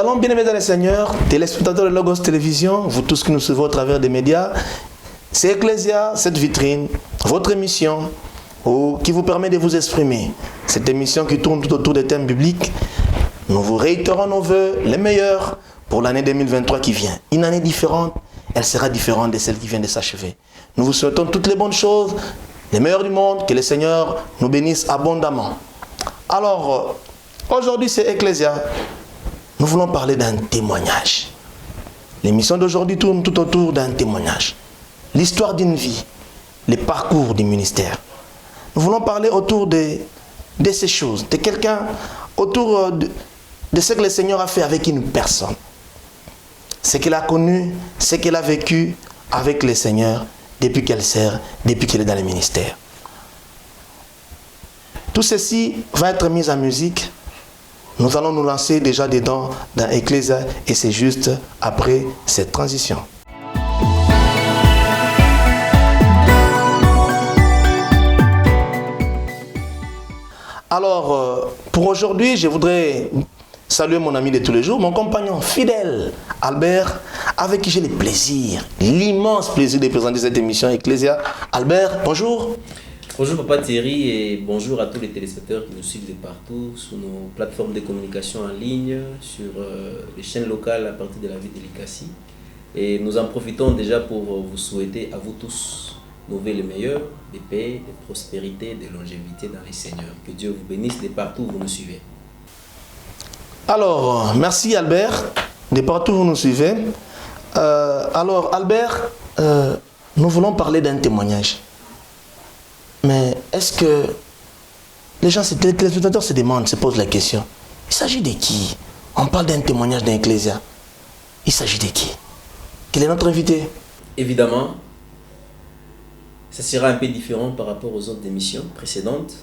Shalom, bien-aimés dans le Seigneur, téléspectateurs de Logos Télévision, vous tous qui nous suivez au travers des médias. C'est Ecclesia, cette vitrine, votre émission qui vous permet de vous exprimer. Cette émission qui tourne tout autour des thèmes bibliques. Nous vous réitérons nos voeux, les meilleurs, pour l'année 2023 qui vient. Une année différente, elle sera différente de celle qui vient de s'achever. Nous vous souhaitons toutes les bonnes choses, les meilleurs du monde, que le Seigneur nous bénisse abondamment. Alors, aujourd'hui c'est Ecclesia. Nous voulons parler d'un témoignage. L'émission d'aujourd'hui tourne tout autour d'un témoignage. L'histoire d'une vie, le parcours du ministère. Nous voulons parler autour de ces choses, de quelqu'un, autour de ce que le Seigneur a fait avec une personne. Ce qu'il a connu, ce qu'il a vécu avec le Seigneur depuis qu'elle sert, depuis qu'elle est dans le ministère. Tout ceci va être mis en musique. Nous allons nous lancer déjà dedans dans Ecclesia et c'est juste après cette transition. Alors, pour aujourd'hui, je voudrais saluer mon ami de tous les jours, mon compagnon fidèle, Albert, avec qui j'ai le plaisir, l'immense plaisir de présenter cette émission Ecclesia. Albert, bonjour. Bonjour Papa Thierry et bonjour à tous les téléspectateurs qui nous suivent de partout sur nos plateformes de communication en ligne, sur les chaînes locales à partir de la ville de Likasi. Et nous en profitons déjà pour vous souhaiter à vous tous nos vœux les meilleurs, de paix, de prospérité, de longévité dans les Seigneurs. Que Dieu vous bénisse de partout où vous nous suivez. Alors, merci Albert, de partout où vous nous suivez. Alors Albert, nous voulons parler d'un témoignage. Mais est-ce que les gens, les téléspectateurs se demandent, se posent la question, il s'agit de qui? On parle d'un témoignage d'un Ecclesia. Il s'agit de qui? Quel est notre invité? Évidemment, ça sera un peu différent par rapport aux autres émissions précédentes.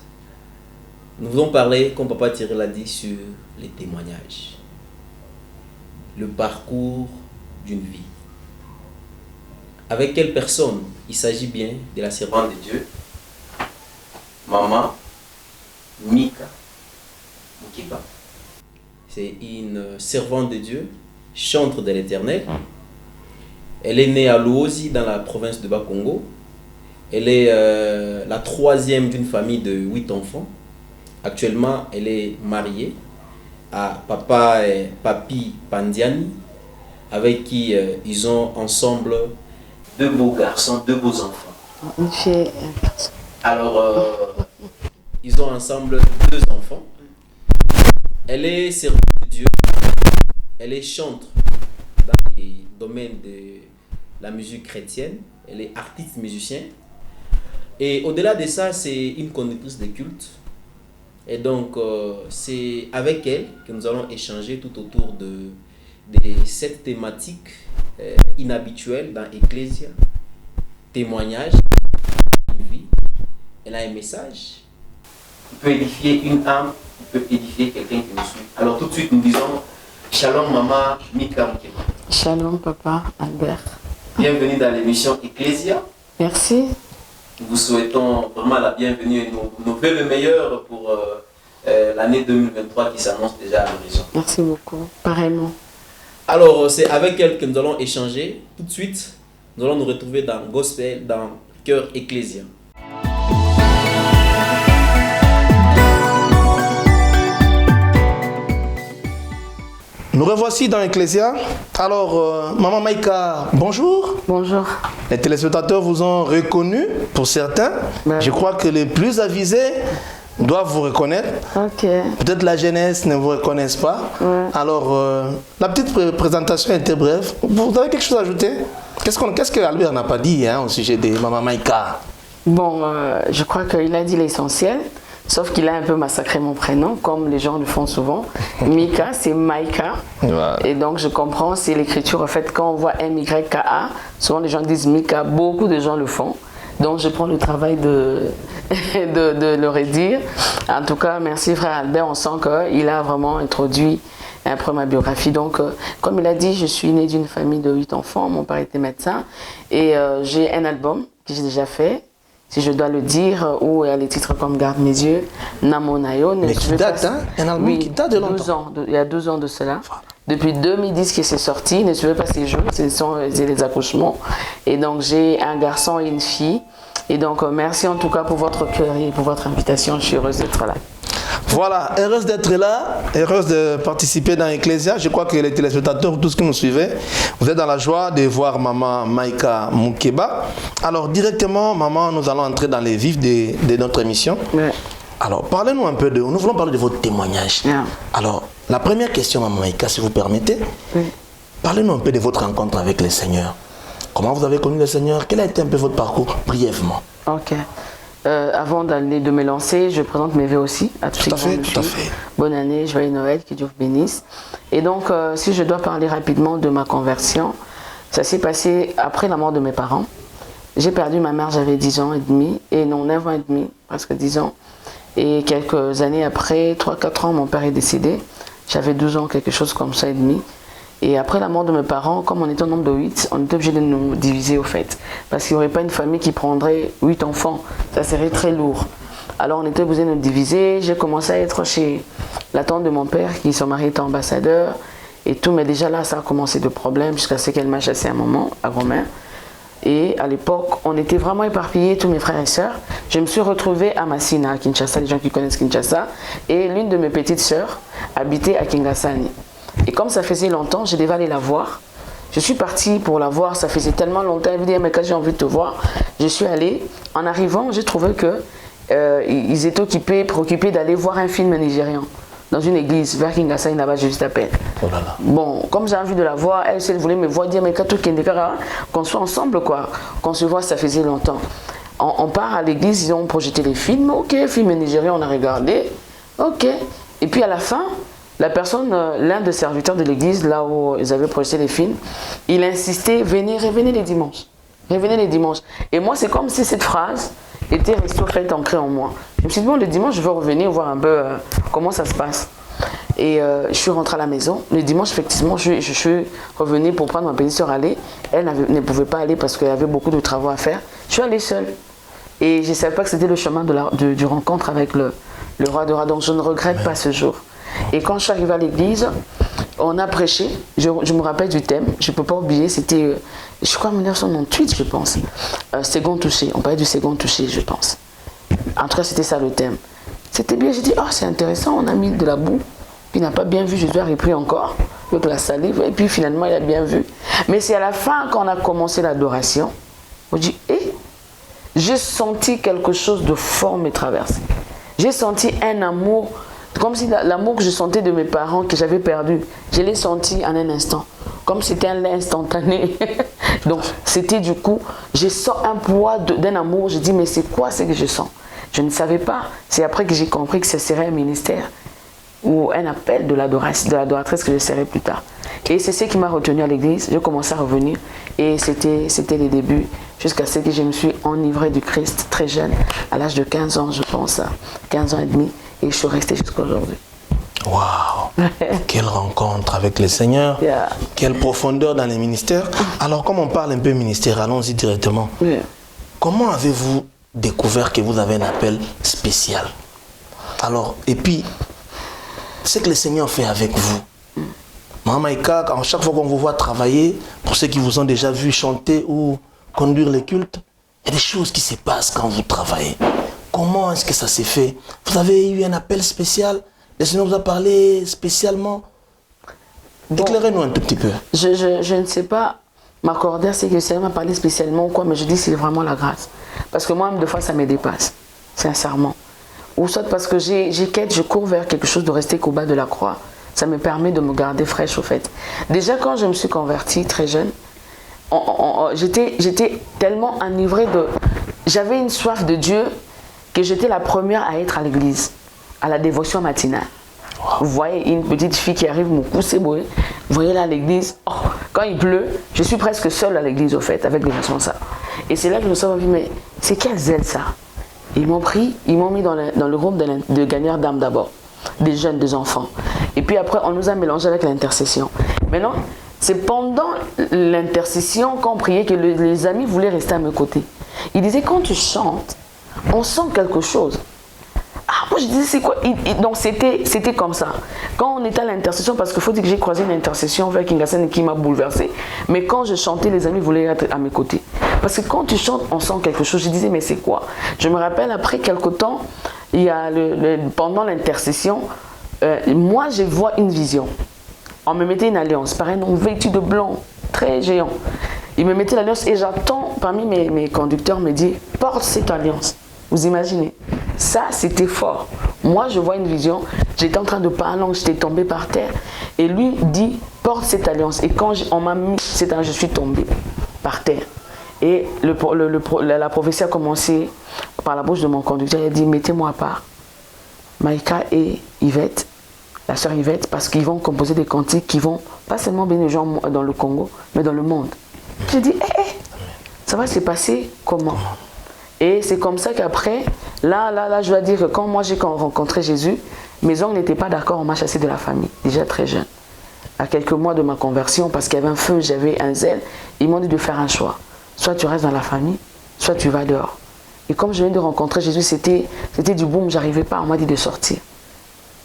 Nous voulons parler, comme Papa Thierry l'a dit, sur les témoignages. Le parcours d'une vie. Avec quelle personne? Il s'agit bien de la servante de Dieu, Maman Mika Mukiba. C'est une servante de Dieu, chantre de l'Éternel. Elle est née à Luozi dans la province de Bas-Congo. Elle est la troisième d'une famille de 8 enfants. Actuellement, elle est mariée à Papa et Papi Pandiani, avec qui ils ont ensemble 2 beaux garçons, 2 beaux enfants. Une fille et un garçon. Alors, ils ont ensemble 2 enfants. Elle est servante de Dieu. Elle est chantre dans les domaines de la musique chrétienne. Elle est artiste musicien. Et au-delà de ça, c'est une conductrice de culte. Et donc, c'est avec elle que nous allons échanger tout autour de cette thématique inhabituelle dans Ecclesia. Témoignage, une vie. Elle a un message. Il peut édifier une âme, il peut édifier quelqu'un qui nous suit. Alors tout de suite, nous disons Shalom Maman Mika Mukiba. Shalom Papa Albert. Bienvenue dans l'émission Ecclesia. Merci. Nous vous souhaitons vraiment la bienvenue et nos vœux le meilleur pour l'année 2023 qui s'annonce déjà à l'horizon. Merci beaucoup. Pareillement. Alors c'est avec elle que nous allons échanger. Tout de suite, nous allons nous retrouver dans Gospel, dans Cœur Ecclesia. Nous revoici dans Ecclesia. Alors, Maman Maïka, bonjour. Bonjour. Les téléspectateurs vous ont reconnu, pour certains. Ben, Je crois que les plus avisés doivent vous reconnaître. ok. Peut-être la jeunesse ne vous reconnaisse pas. Ouais. Alors, la petite présentation était brève. Vous avez quelque chose à ajouter? Qu'est-ce que Albert n'a pas dit au sujet de Maman Maïka? Bon, je crois qu'il a dit l'essentiel. Sauf qu'il a un peu massacré mon prénom, comme les gens le font souvent. Mika, c'est Maïka. Ouais. Et donc, je comprends, c'est l'écriture. En fait, quand on voit M-Y-K-A, souvent les gens disent Mika. Beaucoup de gens le font. Donc, je prends le travail de le redire. En tout cas, merci frère Albert. On sent qu'il a vraiment introduit un peu ma biographie. Donc, comme il a dit, je suis née d'une famille de 8 enfants. Mon père était médecin. Et j'ai un album que j'ai déjà fait, si je dois le dire, où il y a les titres comme Garde mes yeux, Namonayo. Mais qui date, hein? Un album qui date de longtemps. 12 ans, il y a 12 ans de cela. depuis 2010 que c'est sorti. Ne suivez pas ces jours, c'est les accouchements. Et donc, j'ai un garçon et une fille. Et donc, merci en tout cas pour votre cœur et pour votre invitation. Je suis heureuse d'être là. Voilà, heureuse d'être là, heureuse de participer dans Ecclesia. Je crois que les téléspectateurs, tous qui nous suivez, vous êtes dans la joie de voir maman Maïka Moukeba. Alors, directement, maman, nous allons entrer dans les vifs de notre émission. Ouais. Alors, parlez-nous un peu nous voulons parler de votre témoignage. Yeah. Alors, la première question, maman Maïka, si vous permettez, parlez-nous un peu de votre rencontre avec le Seigneur. Comment vous avez connu le Seigneur? Quel a été un peu votre parcours, brièvement? Ok. Avant de me lancer, je présente mes vœux aussi à tous ceux qui me suivent. Bonne année, joyeux Noël, que Dieu vous bénisse. Et donc, si je dois parler rapidement de ma conversion, ça s'est passé après la mort de mes parents. J'ai perdu ma mère, j'avais 10 ans et demi, et non, 9 ans et demi, presque 10 ans. Et quelques années après, 3-4 ans, mon père est décédé. J'avais 12 ans, quelque chose comme ça et demi. Et après la mort de mes parents, comme on était au nombre de 8, on était obligé de nous diviser au fait. Parce qu'il n'y aurait pas une famille qui prendrait 8 enfants. Ça serait très lourd. Alors on était obligé de nous diviser. J'ai commencé à être chez la tante de mon père, qui son mari était ambassadeur. Et tout, mais déjà là, ça a commencé de problèmes jusqu'à ce qu'elle m'a chassé un moment, à grand-mère. Et à l'époque, on était vraiment éparpillés, tous mes frères et sœurs. Je me suis retrouvée à Massina, à Kinshasa, les gens qui connaissent Kinshasa. Et l'une de mes petites sœurs habitait à Kingasani. Et comme ça faisait longtemps, je devais aller la voir. Je suis partie pour la voir, ça faisait tellement longtemps. Elle me dit, mais quand j'ai envie de te voir, je suis allée. En arrivant, j'ai trouvé qu'ils étaient préoccupés d'aller voir un film nigérian dans une église, vers Kingasani, là-bas, juste à peine. Oh là là. Bon, comme j'ai envie de la voir, elle voulait me voir, dire, mais quand tout qu'on soit ensemble, quoi. Qu'on se voit, ça faisait longtemps. On part à l'église, ils ont projeté les films. Ok, film nigérien, on a regardé. Ok. Et puis à la fin, la personne, l'un des serviteurs de l'église, là où ils avaient projeté les films, il insistait, revenez les dimanches. Revenez les dimanches. Et moi, c'est comme si cette phrase était restée au fait ancrée en moi. Je me suis dit, bon, le dimanche, je vais revenir voir un peu comment ça se passe. Et je suis rentrée à la maison. Le dimanche, effectivement, je suis revenue pour prendre ma petite soeur aller. Elle ne pouvait pas aller parce qu'elle avait beaucoup de travaux à faire. Je suis allée seule. Et je ne savais pas que c'était le chemin du rencontre avec le roi de roi. Donc, je ne regrette pas ce jour. Et quand je suis arrivée à l'église, on a prêché. Je me rappelle du thème, je ne peux pas oublier, c'était, je crois, en 1998, je pense. Second touché, on parlait du second touché, je pense. En tout cas, c'était ça le thème. C'était bien, j'ai dit, oh, c'est intéressant, on a mis de la boue. Puis il n'a pas bien vu, Jésus a repris encore, avec la salive, et puis finalement, il a bien vu. Mais c'est à la fin, quand on a commencé l'adoration, on dit, j'ai senti quelque chose de fort me traverser. J'ai senti un amour. Comme si l'amour que je sentais de mes parents, que j'avais perdu, je l'ai senti en un instant. Comme c'était un instantané. Donc, c'était du coup, je sens un poids d'un amour. Je dis, mais c'est quoi ce que je sens? Je ne savais pas. C'est après que j'ai compris que ce serait un ministère ou un appel de l'adoratrice que je serais plus tard. Et c'est ce qui m'a retenu à l'église. J'ai commencé à revenir et c'était les débuts jusqu'à ce que je me suis enivrée du Christ très jeune, à l'âge de 15 ans, je pense, 15 ans et demi. Et je suis restée jusqu'à aujourd'hui. Waouh! Quelle rencontre avec le Seigneur! Yeah. Quelle profondeur dans les ministères! Alors, comme on parle un peu ministère, allons-y directement. Yeah. Comment avez-vous découvert que vous avez un appel spécial? Alors, et puis, ce que le Seigneur fait avec vous. Maman Maïka, à chaque fois qu'on vous voit travailler, pour ceux qui vous ont déjà vu chanter ou conduire les cultes, il y a des choses qui se passent quand vous travaillez. Comment est-ce que ça s'est fait? Vous avez eu un appel spécial? Le Seigneur vous a parlé spécialement? Bon, éclairez-nous un tout petit peu. Je ne sais pas m'accorder à ce que le Seigneur m'a parlé spécialement ou quoi, mais je dis que c'est vraiment la grâce. Parce que moi, des fois, ça me dépasse, sincèrement. Ou soit parce que je cours vers quelque chose de rester qu'au bas de la croix. Ça me permet de me garder fraîche, au fait. Déjà, quand je me suis convertie très jeune, j'étais tellement enivrée de... J'avais une soif de Dieu que j'étais la première à être à l'église, à la dévotion matinale. Wow. Vous voyez une petite fille qui arrive, mon cou c'est beau. Vous voyez là à l'église, oh, quand il pleut, je suis presque seule à l'église au fait, avec des responsables. Et c'est là que je me suis dit, mais c'est quelle zèle ça? Ils m'ont pris, ils m'ont mis dans le groupe de gagnants d'âmes d'abord, des jeunes, des enfants. Et puis après, on nous a mélangé avec l'intercession. Maintenant, c'est pendant l'intercession qu'on priait que les amis voulaient rester à mes côtés. Ils disaient, quand tu chantes, on sent quelque chose. Ah, Moi, je disais, c'est quoi? Donc, c'était comme ça. Quand on était à l'intercession, parce qu'il faut dire que j'ai croisé une intercession vers Kingasen qui m'a bouleversée. Mais quand je chantais, les amis voulaient être à mes côtés. Parce que quand tu chantes, on sent quelque chose. Je disais, mais c'est quoi? Je me rappelle, après quelque temps, il y a pendant l'intercession, moi, je vois une vision. On me mettait une alliance, par un homme vêtu de blanc, très géant. Il me mettait l'alliance et j'entends parmi mes conducteurs me dire, porte cette alliance. Vous imaginez? Ça, c'était fort. Moi, je vois une vision. J'étais en train de parler, j'étais tombée par terre. Et lui dit, porte cette alliance. Et quand on m'a mis cette alliance, je suis tombée par terre. Et la prophétie a commencé par la bouche de mon conducteur. Il a dit, mettez-moi à part Maïka et Yvette, la sœur Yvette, parce qu'ils vont composer des cantiques qui vont pas seulement bénir les gens dans le Congo, mais dans le monde. J'ai dit, ça va se passer comment? Et c'est comme ça qu'après, là, je dois dire que quand moi j'ai rencontré Jésus, mes oncles n'étaient pas d'accord, on m'a chassé de la famille, déjà très jeune. À quelques mois de ma conversion, parce qu'il y avait un feu, j'avais un zèle, ils m'ont dit de faire un choix. Soit tu restes dans la famille, soit tu vas dehors. Et comme je viens de rencontrer Jésus, c'était du boom, j'arrivais pas, on m'a dit de sortir.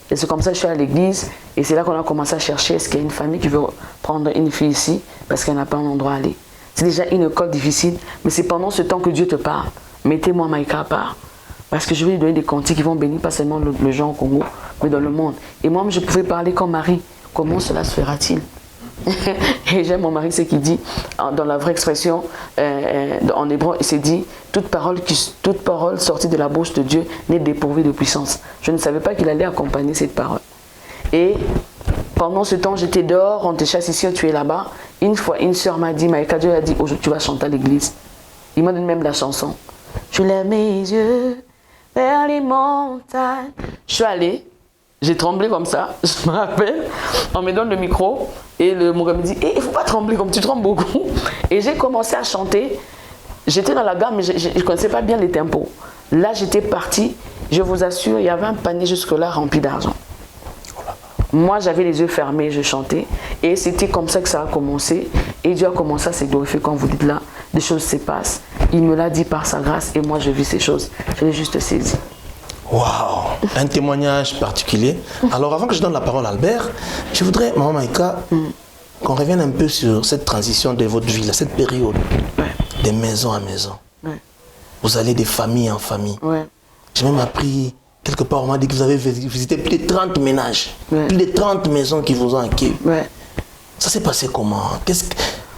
Et c'est comme ça que je suis à l'église, et c'est là qu'on a commencé à chercher, est-ce qu'il y a une famille qui veut prendre une fille ici, parce qu'elle n'a pas un endroit à aller. C'est déjà une école difficile, mais c'est pendant ce temps que Dieu te parle. Mettez-moi Maïka à part, parce que je vais lui donner des cantiques qui vont bénir pas seulement le gens au Congo, mais dans le monde. Et moi, je pouvais parler comme Marie. Comment cela se fera-t-il? Et j'aime mon mari, c'est qu'il dit, dans la vraie expression, en hébreu, il s'est dit, toute parole sortie de la bouche de Dieu n'est dépourvue de puissance. Je ne savais pas qu'il allait accompagner cette parole. Et pendant ce temps, j'étais dehors, on te chasse ici, tu es là-bas. Une fois, une soeur m'a dit, Maïka, Dieu a dit, aujourd'hui tu vas chanter à l'église. Il m'a donné même la chanson. Je lève mes yeux vers les montagnes. Je suis allée. J'ai tremblé comme ça, je me rappelle. On me donne le micro et mon gars me dit, il ne faut pas trembler comme tu trembles beaucoup. Et j'ai commencé à chanter. J'étais dans la gamme, mais je ne connaissais pas bien les tempos. Là, j'étais partie. Je vous assure, il y avait un panier jusque-là rempli d'argent. Moi, j'avais les yeux fermés, je chantais. Et c'était comme ça que ça a commencé. Et Dieu a commencé à se glorifier. Quand vous dites là, des choses se passent. Il me l'a dit par sa grâce et moi, je vis ces choses. Je l'ai juste saisi. Waouh, un témoignage particulier. Alors avant que je donne la parole à Albert, je voudrais, Maman Maïka, qu'on revienne un peu sur cette transition de votre vie, là, cette période, de maison à maison. Vous allez de famille en famille. J'ai même appris, quelque part, on m'a dit que vous avez visité plus de 30 ménages, plus de 30 maisons qui vous ont accueilli. Ça s'est passé comment?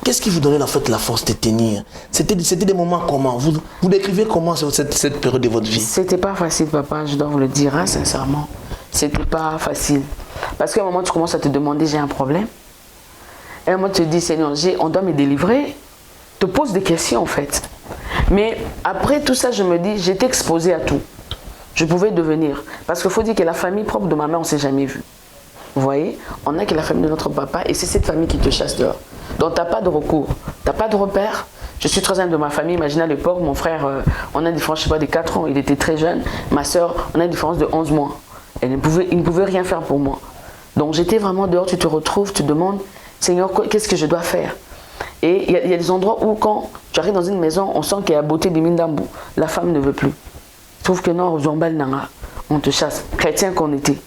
Qu'est-ce qui vous donnait la force de tenir? C'était des moments comment? Vous décrivez comment cette période de votre vie? C'était pas facile, papa, je dois vous le dire, hein, sincèrement. C'était pas facile. Parce qu'à un moment, tu commences à te demander, j'ai un problème. Et à un moment, tu te dis, Seigneur, on doit me délivrer. Tu te poses des questions, en fait. Mais après tout ça, je me dis, j'étais exposée à tout. Je pouvais devenir. Parce qu'il faut dire que la famille propre de ma mère, on ne s'est jamais vu. Vous voyez? On a que la famille de notre papa et c'est cette famille qui te chasse dehors. Donc, tu n'as pas de recours, tu n'as pas de repère. Je suis très aimée de ma famille. Imaginez à l'époque, mon frère, on a une différence, je sais pas, de 4 ans. Il était très jeune. Ma soeur, on a une différence de 11 mois. Il ne pouvait rien faire pour moi. Donc, j'étais vraiment dehors. Tu te retrouves, tu te demandes, Seigneur, qu'est-ce que je dois faire? Et il y a des endroits où, quand tu arrives dans une maison, on sent qu'il y a la beauté du Mindambu. La femme ne veut plus. Tu trouves que non, on te chasse. Chrétien qu'on était.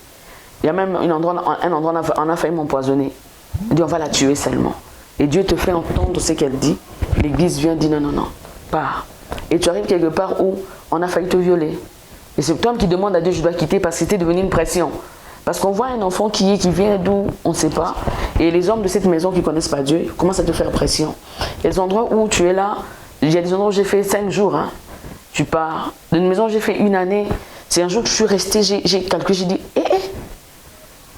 Il y a même un endroit, on a failli m'empoisonner. Il dit, on va la tuer seulement. Et Dieu te fait entendre ce qu'elle dit. L'église vient dire non, pars. Et tu arrives quelque part où on a failli te violer. Et c'est toi qui demande à Dieu, je dois quitter parce que c'était devenu une pression. Parce qu'on voit un enfant qui vient d'où, on ne sait pas. Et les hommes de cette maison qui ne connaissent pas Dieu commencent à te faire pression. Il y a des endroits où tu es là. Il y a des endroits où j'ai fait 5 jours. Hein. Tu pars. Dans une maison, j'ai fait 1 année. C'est un jour que je suis restée, j'ai calculé, j'ai dit,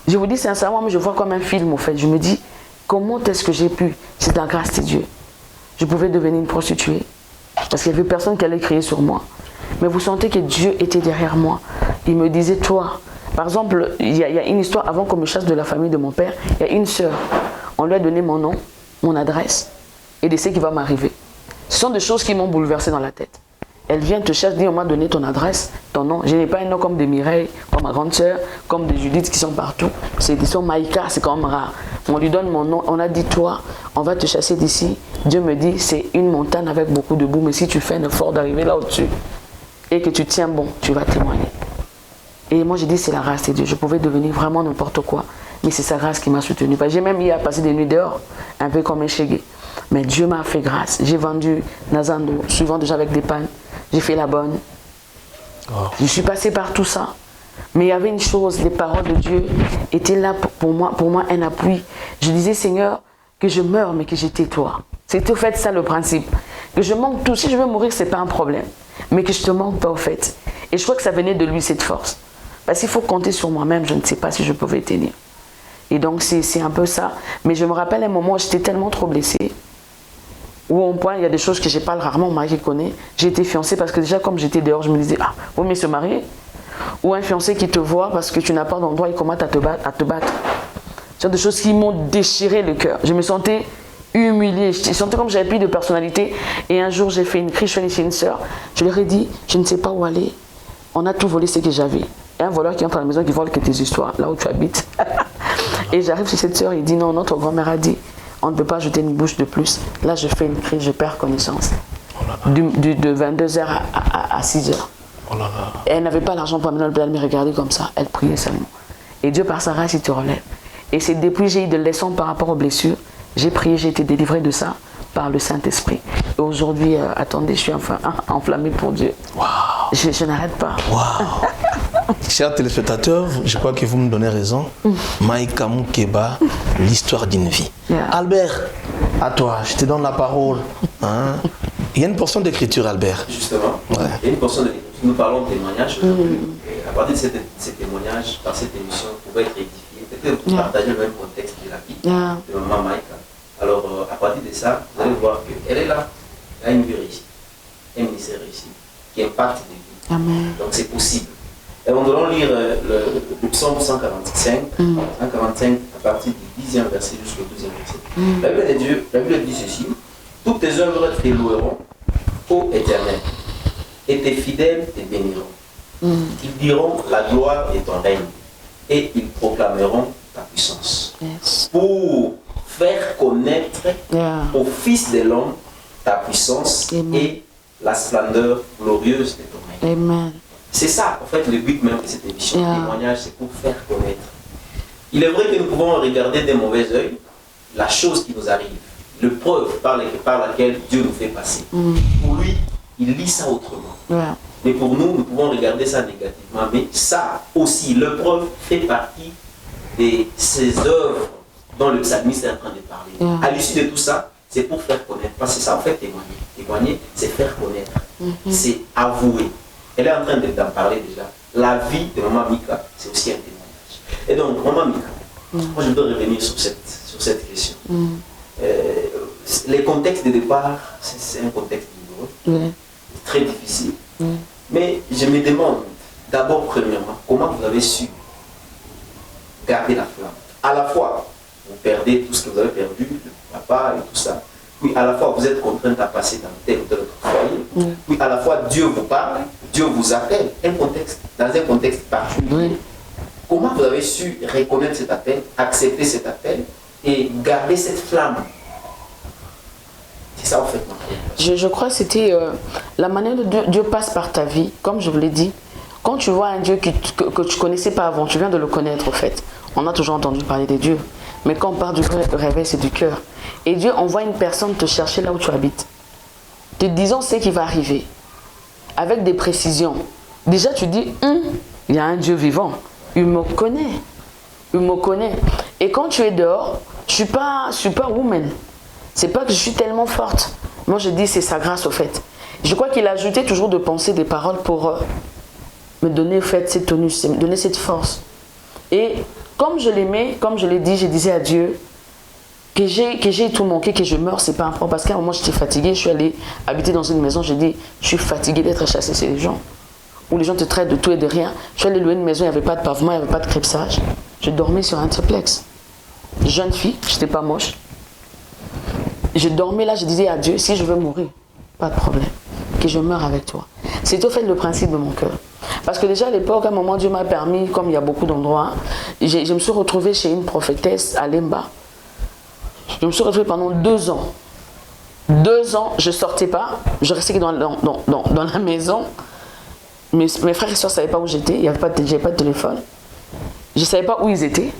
Je vous dis sincèrement, mais je vois comme un film, en fait. Je me dis, comment est-ce que j'ai pu? C'est la grâce de Dieu. Je pouvais devenir une prostituée. Parce qu'il n'y avait personne qui allait crier sur moi. Mais vous sentez que Dieu était derrière moi. Il me disait, toi. Par exemple, il y a une histoire, avant qu'on me chasse de la famille de mon père, il y a une sœur. On lui a donné mon nom, mon adresse, et de ce qui va m'arriver. Ce sont des choses qui m'ont bouleversé dans la tête. Elle vient te chercher, dit, on m'a donné ton adresse, ton nom. Je n'ai pas un nom comme de Mireille, comme ma grande sœur, comme de Judith qui sont partout. C'est des sons Maïka, c'est quand même rare. On lui donne mon nom, on a dit, toi, on va te chasser d'ici. Dieu me dit, c'est une montagne avec beaucoup de boue, mais si tu fais un effort d'arriver là au-dessus et que tu tiens bon, tu vas témoigner. Et moi, j'ai dit, c'est la grâce de Dieu. Je pouvais devenir vraiment n'importe quoi. Mais c'est sa grâce qui m'a soutenue. J'ai même eu à passer des nuits dehors, un peu comme un chégué. Mais Dieu m'a fait grâce. J'ai vendu Nazando, souvent déjà avec des pannes. J'ai fait la bonne. Oh. Je suis passée par tout ça. Mais il y avait une chose, les paroles de Dieu étaient là pour moi un appui. Je disais, Seigneur, que je meure, mais que je tais-toi. C'était au fait ça le principe. Que je manque tout. Si je veux mourir, ce n'est pas un problème. Mais que je ne te manque pas au fait. Et je crois que ça venait de lui, cette force. Parce qu'il faut compter sur moi-même, je ne sais pas si je pouvais tenir. Et donc c'est un peu ça. Mais je me rappelle un moment où j'étais tellement trop blessée. Où au point, il y a des choses que je parle rarement, mon mari qui connaît. J'ai été fiancée parce que déjà, comme j'étais dehors, je me disais, ah, vaut mieux se marier. Ou un fiancé qui te voit parce que tu n'as pas d'endroit et commence à te battre. Ce sont des choses qui m'ont déchiré le cœur. Je me sentais humiliée. Je sentais comme j'avais plus de personnalité. Et un jour, j'ai fait une crise chez une sœur. Je leur ai dit, je ne sais pas où aller. On a tout volé ce que j'avais. Et un voleur qui entre à la maison qui vole que tes histoires, là où tu habites. Et j'arrive chez cette sœur, il dit, non, notre grand-mère a dit, on ne peut pas jeter une bouche de plus. Là, je fais une crise, je perds connaissance. De 22h à 6h. Oh là là. Et elle n'avait pas l'argent pour amener l'hôpital, elle me regardait comme ça. Elle priait seulement. Et Dieu, par sa grâce, il te relève. Et c'est depuis que j'ai eu des leçons par rapport aux blessures. J'ai prié, j'ai été délivrée de ça par le Saint-Esprit. Et aujourd'hui, attendez, je suis enfin enflammée pour Dieu. Wow. Je n'arrête pas. Wow. Chers téléspectateurs, je crois que vous me donnez raison. Maïka Moukeba, l'histoire d'une vie. Yeah. Albert, à toi, je te donne la parole. Hein? Il y a une portion d'écriture, Albert. Justement, ouais. Il y a une portion d'écriture. Nous parlons de témoignages aujourd'hui. À partir de ces témoignages, par cette émission, vous pouvez être édifié. Peut-être vous partagez le même contexte de la vie de maman Maïka. Alors, à partir de ça, vous allez voir qu'elle est là. Elle a une vie réussie, un ministère réussi, qui impacte des vies. Amen. Donc, c'est possible. Et nous allons lire le psaume 145, 145 à partir du 10e verset jusqu'au 12e verset. La Bible de Dieu, la Bible dit ceci: toutes tes œuvres te loueront, ô Éternel, et tes fidèles te béniront. Ils diront la gloire de ton règne, et ils proclameront ta puissance. Yes. Pour faire connaître au Fils de l'homme ta puissance et la splendeur glorieuse de ton règne. Amen. C'est ça, en fait, le but même de cette émission. Le témoignage, c'est pour faire connaître. Il est vrai que nous pouvons regarder d'un mauvais œil la chose qui nous arrive, l'épreuve par laquelle Dieu nous fait passer. Pour lui, il lit ça autrement. Mais pour nous, nous pouvons regarder ça négativement. Mais ça aussi, l'épreuve fait partie de ces œuvres dont le psalmiste est en train de parler. À l'issue de tout ça, c'est pour faire connaître. Parce que c'est ça, en fait, témoigner. Témoigner, c'est faire connaître. C'est avouer. Elle est en train d'en parler déjà. La vie de Maman Mika, c'est aussi un témoignage. Et donc, Maman Mika, moi je voudrais revenir sur cette question. Les contextes de départ, c'est un contexte douloureux, très difficile. Mais je me demande, d'abord, premièrement, comment vous avez su garder la flamme. À la fois, vous perdez tout ce que vous avez perdu, le papa et tout ça. Puis à la fois, vous êtes contrainte à passer dans tel ou tel autre foyer. Puis à la fois, Dieu vous parle, Dieu vous appelle, dans un contexte particulier. Comment vous avez su reconnaître cet appel, accepter cet appel et garder cette flamme? C'est ça en fait. Je crois que c'était la manière dont Dieu passe par ta vie, comme je vous l'ai dit. Quand tu vois un Dieu que tu ne connaissais pas avant, tu viens de le connaître en fait. On a toujours entendu parler de Dieu. Mais quand on parle du réveil, c'est du cœur. Et Dieu envoie une personne te chercher là où tu habites. Te disant ce qui va arriver. Avec des précisions. Déjà tu dis, il y a un Dieu vivant. Il me connaît. Il me connaît. Et quand tu es dehors, je suis pas superwoman. C'est pas que je suis tellement forte. Moi je dis c'est sa grâce au fait. Je crois qu'il a ajouté toujours de penser des paroles pour me donner au fait cette tenue, me donner cette force. Et comme je l'aimais, comme je l'ai dit, je disais à Dieu que j'ai tout manqué, que je meurs, c'est pas un problème. Parce qu'à un moment j'étais fatiguée, je suis allée habiter dans une maison, j'ai dit je suis fatiguée d'être chassée chez les gens. Où les gens te traitent de tout et de rien. Je suis allée louer une maison, il n'y avait pas de pavement, il n'y avait pas de crépsage. Je dormais sur un triplex. Jeune fille, je n'étais pas moche. Je dormais là, je disais à Dieu, si je veux mourir, pas de problème, que je meure avec toi. C'est au fait le principe de mon cœur. Parce que déjà à l'époque, à un moment, Dieu m'a permis, comme il y a beaucoup d'endroits, je me suis retrouvée chez une prophétesse à Lemba. Je me suis retrouvée pendant 2 ans. 2 ans, je ne sortais pas, je restais dans la maison. mes frères et soeurs ne savaient pas où j'étais, j'avais pas de téléphone. Je ne savais pas où ils étaient.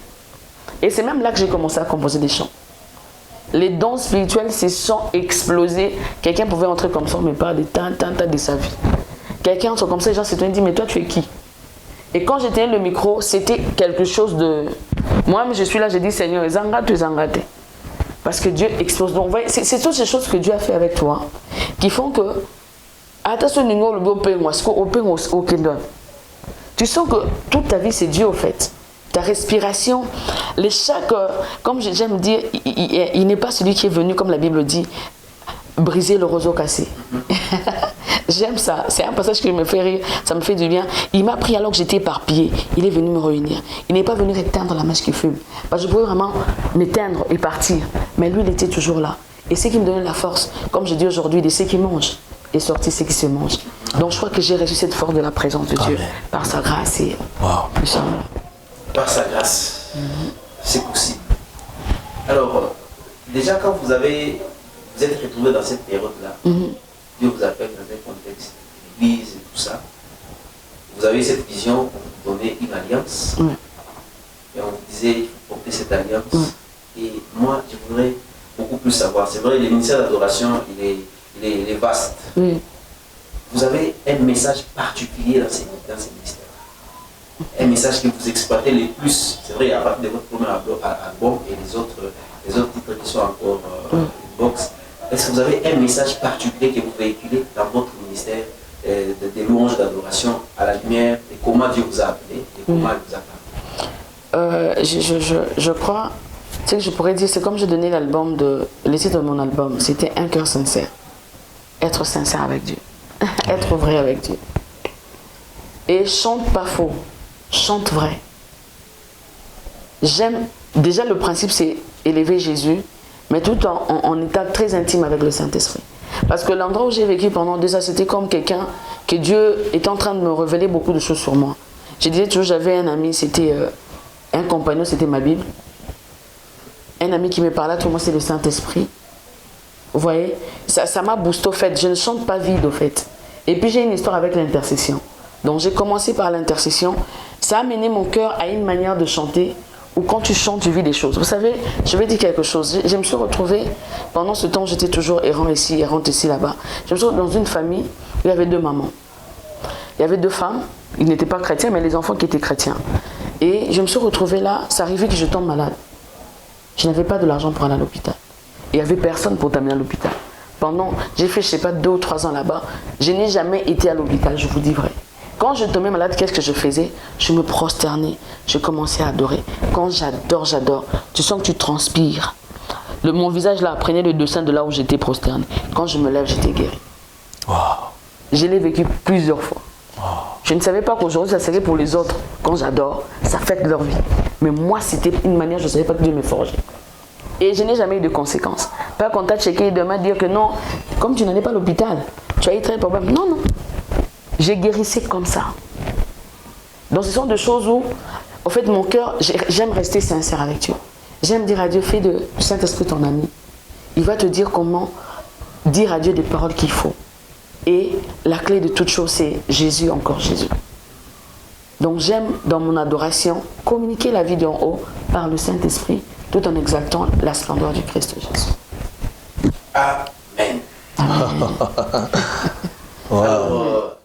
Et c'est même là que j'ai commencé à composer des chants. Les dons spirituels se sont explosés. Quelqu'un pouvait entrer comme ça, mais pas des tas de sa vie. Quelqu'un entre comme ça, les gens s'étaient dit, mais toi tu es qui? Et quand j'étais le micro, c'était quelque chose de... Moi-même je suis là, j'ai dit, Seigneur, zangate. Parce que Dieu explose. Donc, c'est toutes ces choses que Dieu a fait avec toi qui font que tu sens que toute ta vie c'est Dieu au fait. Ta respiration, comme j'aime dire, il n'est pas celui qui est venu, comme la Bible dit, briser le roseau cassé. J'aime ça, c'est un passage qui me fait rire, ça me fait du bien. Il m'a pris alors que j'étais éparpillée, il est venu me réunir. Il n'est pas venu éteindre la mèche qui fume. Parce que je pouvais vraiment m'éteindre et partir. Mais lui, il était toujours là. Et c'est qui me donnait la force, comme je dis aujourd'hui, de ceux qui mangent et sortir ceux qui se mangent. Donc je crois que j'ai reçu cette force de la présence de Dieu, par sa grâce. Et par sa grâce, c'est possible. Alors, déjà quand vous êtes retrouvé dans cette période-là, Dieu vous appelle dans un contexte d'église et tout ça, vous avez cette vision pour donner une alliance, et on vous disait, il faut porter cette alliance, et moi, je voudrais beaucoup plus savoir. C'est vrai, le ministère d'adoration, il est vaste. Vous avez un message particulier dans ces ministères. Un message que vous exploitez le plus, c'est vrai, à partir de votre premier album et les autres titres qui sont encore box. Est-ce que vous avez un message particulier que vous véhiculez dans votre ministère des louanges d'adoration à la lumière de comment Dieu vous a appelé et comment il vous a parlé? Je crois, ce que je pourrais dire, c'est comme je donnais le titre de mon album, c'était Un cœur sincère. Être sincère avec Dieu. Être vrai avec Dieu. Et chante pas faux, chante vrai. J'aime, déjà le principe c'est élever Jésus, mais tout en état très intime avec le Saint-Esprit. Parce que l'endroit où j'ai vécu pendant 2 ans, c'était comme quelqu'un que Dieu est en train de me révéler beaucoup de choses sur moi. Je disais toujours, j'avais un ami, c'était un compagnon, c'était ma Bible. Un ami qui me parlait, tout moi c'est le Saint-Esprit. Vous voyez, ça m'a boosté au fait, je ne chante pas vide au fait. Et puis j'ai une histoire avec l'intercession. Donc j'ai commencé par l'intercession. Ça a mené mon cœur à une manière de chanter où quand tu chantes, tu vis des choses. Vous savez, je vais dire quelque chose. Je me suis retrouvée, pendant ce temps, j'étais toujours errante ici, là-bas. Je me suis retrouvée dans une famille où il y avait 2 mamans. Il y avait 2 femmes, ils n'étaient pas chrétiens, mais les enfants qui étaient chrétiens. Et je me suis retrouvée là, ça arrivait que je tombe malade. Je n'avais pas de l'argent pour aller à l'hôpital. Il n'y avait personne pour t'amener à l'hôpital. J'ai fait, je ne sais pas, 2 ou 3 ans là-bas, je n'ai jamais été à l'hôpital, je vous dis vrai. Quand je tombais malade, qu'est-ce que je faisais? Je me prosternais, je commençais à adorer. Quand j'adore, tu sens que tu transpires. Mon visage là prenait le dessin de là où j'étais prosterné. Quand je me lève, j'étais guéri. Wow. Je l'ai vécu plusieurs fois. Wow. Je ne savais pas qu'aujourd'hui ça serait pour les autres. Quand j'adore, ça fête leur vie. Mais moi, c'était une manière, je ne savais pas que Dieu me forgeait. Et je n'ai jamais eu de conséquences. Pas qu'on t'a checké et demain dire que non, comme tu n'en es pas à l'hôpital, tu as eu très problème. Non. J'ai guérissé comme ça. Donc ce sont des choses où, en fait, mon cœur, j'aime rester sincère avec Dieu. J'aime dire à Dieu, fais du Saint-Esprit ton ami. Il va te dire comment dire à Dieu des paroles qu'il faut. Et la clé de toute chose, c'est Jésus, encore Jésus. Donc j'aime, dans mon adoration, communiquer la vie d'en haut par le Saint-Esprit, tout en exaltant la splendeur du Christ Jésus. Amen. Wow. Alors,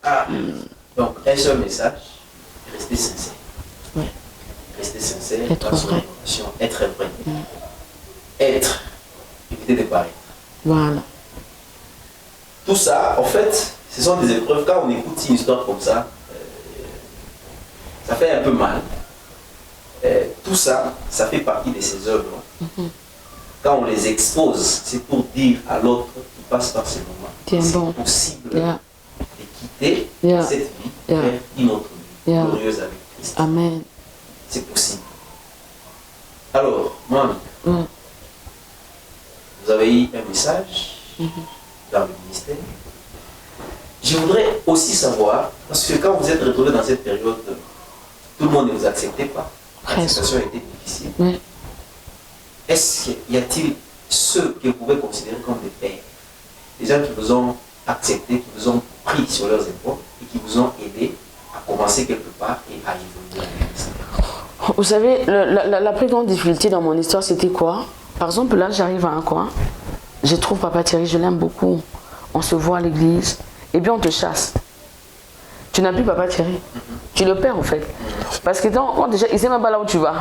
donc un seul message, rester sincère. Oui. Rester sincère, être vrai. Être vrai. Être, éviter de paraître. Voilà. Tout ça, en fait, ce sont des épreuves. Quand on écoute une histoire comme ça, ça fait un peu mal. Tout ça, ça fait partie de ces œuvres. Quand on les expose, c'est pour dire à l'autre qui passe par ces moments, c'est possible de quitter cette vie vers une autre vie glorieuse avec Christ. Amen. C'est possible. Alors, moi, vous avez eu un message dans le ministère. Je voudrais aussi savoir, parce que quand vous êtes retrouvé dans cette période, tout le monde ne vous acceptait pas. L'acceptation était difficile. Oui. Est-ce qu'il y a-t-il ceux que vous pouvez considérer comme des pères, des gens qui vous ont accepté, qui vous ont pris sur leurs épaules, et qui vous ont aidé à commencer quelque part et à évoluer dans le ministère? Vous savez, la plus grande difficulté dans mon histoire, c'était quoi? Par exemple, là, j'arrive à un coin, je trouve Papa Thierry, je l'aime beaucoup. On se voit à l'église, et bien on te chasse. Tu n'as plus Papa Thierry. Tu le perds, en fait. Parce que quand déjà, il ne sait même pas là où tu vas.